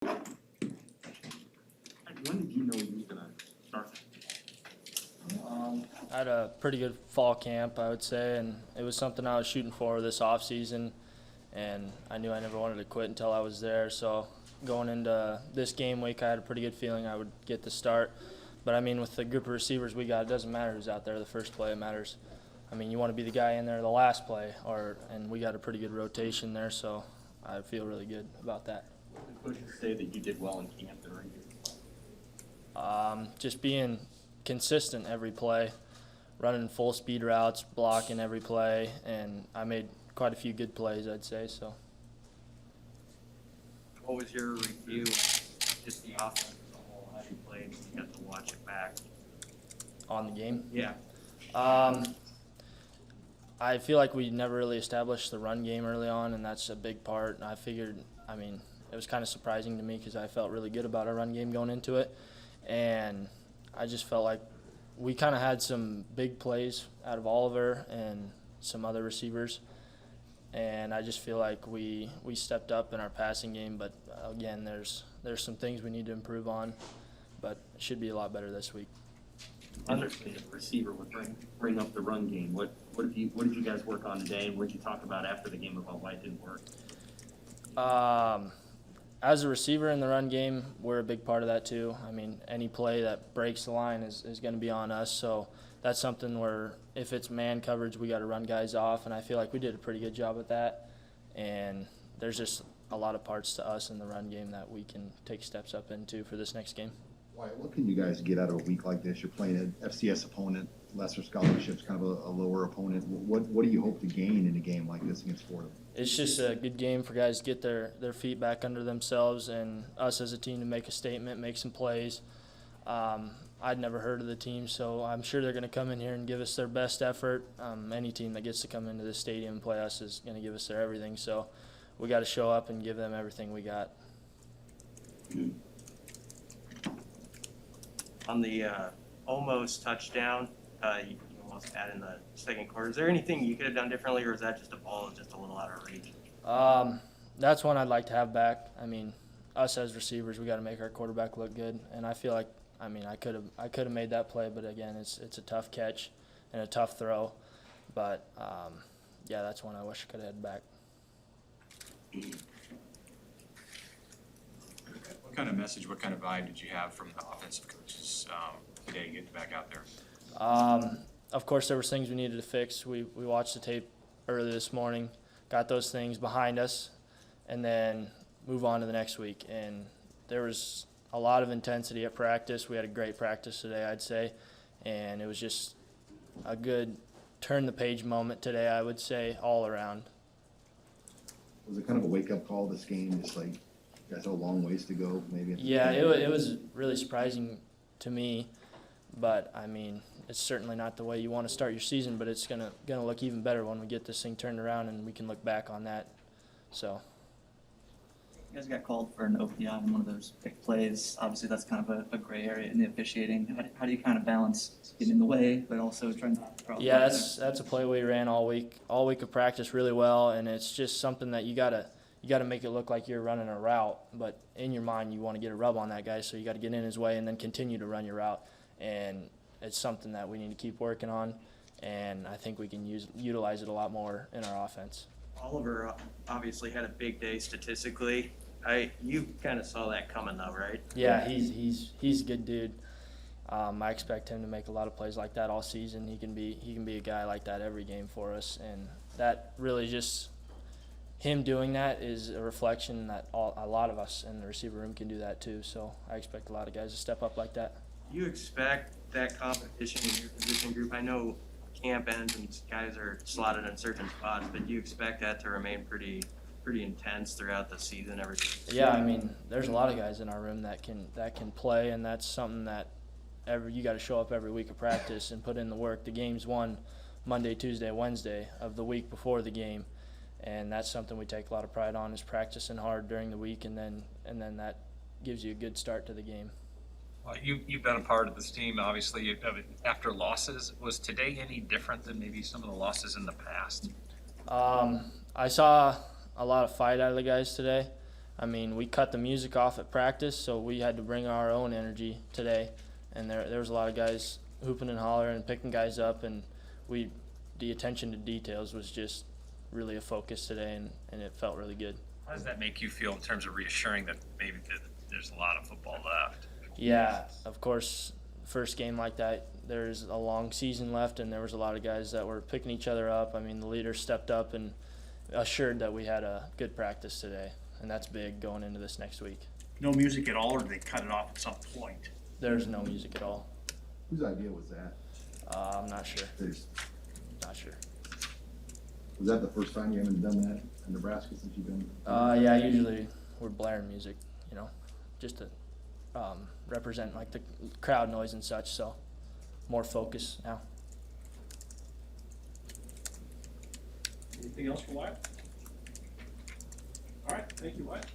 When did you know you was gonna start? I had a pretty good fall camp, I would say, and it was something I was shooting for this off season, and I knew I never wanted to quit until I was there. So going into this game week, I had a pretty good feeling I would get the start. But I mean, with the group of receivers we got, it doesn't matter who's out there the first play. It matters. I mean, you want to be the guy in there the last play, and we got a pretty good rotation there, so I feel really good about that. What did you say that you did well in camp during your Just being consistent every play, running full speed routes, blocking every play, and I made quite a few good plays, I'd say. So. What was your review, just the offense as a whole, how you played when you got to watch it back? On the game? Yeah. I feel like we never really established the run game early on, and that's a big part. And I figured, I mean, it was kind of surprising to me because I felt really good about our run game going into it. And I just felt like we kind of had some big plays out of Oliver and some other receivers. And I just feel like we stepped up in our passing game. But, again, there's some things we need to improve on, but it should be a lot better this week. understand the receiver would bring up the run game? What did you guys work on today, and what did you talk about after the game about why it didn't work? As a receiver in the run game, we're a big part of that too. I mean, any play that breaks the line is going to be on us. So that's something where if it's man coverage, we got to run guys off, and I feel like we did a pretty good job at that. And there's just a lot of parts to us in the run game that we can take steps up into for this next game. Wyatt, what can you guys get out of a week like this? You're playing an FCS opponent, lesser scholarships, kind of a lower opponent. What do you hope to gain in a game like this against Fordham? It's just a good game for guys to get their feet back under themselves, and us as a team to make a statement, make some plays. I'd never heard of the team, so I'm sure they're going to come in here and give us their best effort. Any team that gets to come into this stadium and play us is going to give us their everything. So we got to show up and give them everything we got. On the almost touchdown, you almost had in the second quarter. Is there anything you could have done differently, or is that just a ball just a little out of reach? That's one I'd like to have back. I mean, us as receivers, we got to make our quarterback look good, and I feel like, I mean, I could have made that play, but again, it's a tough catch and a tough throw. But yeah, that's one I wish I could have had back. What kind of message, what kind of vibe did you have from the offensive coaches today getting back out there? Of course, there was things we needed to fix. We watched the tape early this morning, got those things behind us, and then move on to the next week. And there was a lot of intensity at practice. We had a great practice today, I'd say, and it was just a good turn-the-page moment today, I would say, all around. Was it kind of a wake-up call, this game, just like you guys have a long ways to go maybe? Yeah, it was really surprising to me, but, I mean, it's certainly not the way you want to start your season, but it's gonna look even better when we get this thing turned around and we can look back on that. So. You guys got called for an OPI on one of those big plays. Obviously, that's kind of a gray area in the officiating. How do you kind of balance getting in the way, but also trying to cross? Yeah, that's a play we ran all week of practice really well, and it's just something that you gotta make it look like you're running a route, but in your mind you want to get a rub on that guy, so you got to get in his way and then continue to run your route. And it's something that we need to keep working on, and I think we can utilize it a lot more in our offense. Oliver obviously had a big day statistically. You kind of saw that coming though, right? Yeah, he's a good dude. I expect him to make a lot of plays like that all season. He can be a guy like that every game for us, and that really just him doing that is a reflection that a lot of us in the receiver room can do that too. So I expect a lot of guys to step up like that. You expect that competition in your position group? I know camp ends and guys are slotted in certain spots, but do you expect that to remain pretty intense throughout the season? Yeah, I mean, there's a lot of guys in our room that can play, and that's something that you got to show up every week of practice and put in the work. The game's won Monday, Tuesday, Wednesday of the week before the game, and that's something we take a lot of pride on, is practicing hard during the week, and then that gives you a good start to the game. Well, you've been a part of this team, obviously, after losses. Was today any different than maybe some of the losses in the past? I saw a lot of fight out of the guys today. I mean, we cut the music off at practice, so we had to bring our own energy today. And there was a lot of guys hooping and hollering and picking guys up, and the attention to details was just really a focus today, and it felt really good. How does that make you feel in terms of reassuring that maybe there's a lot of football left? Yeah, of course, first game like that, there's a long season left, and there was a lot of guys that were picking each other up. I mean, the leader stepped up and assured that we had a good practice today, and that's big going into this next week. No music at all, or did they cut it off at some point? There's no music at all. Whose idea was that? I'm not sure. There's- Not sure. Was that the first time you haven't done that in Nebraska since you've been? Yeah, usually we're blaring music, just to represent like the crowd noise and such, so more focus now. Anything else for Wyatt? All right, thank you, Wyatt.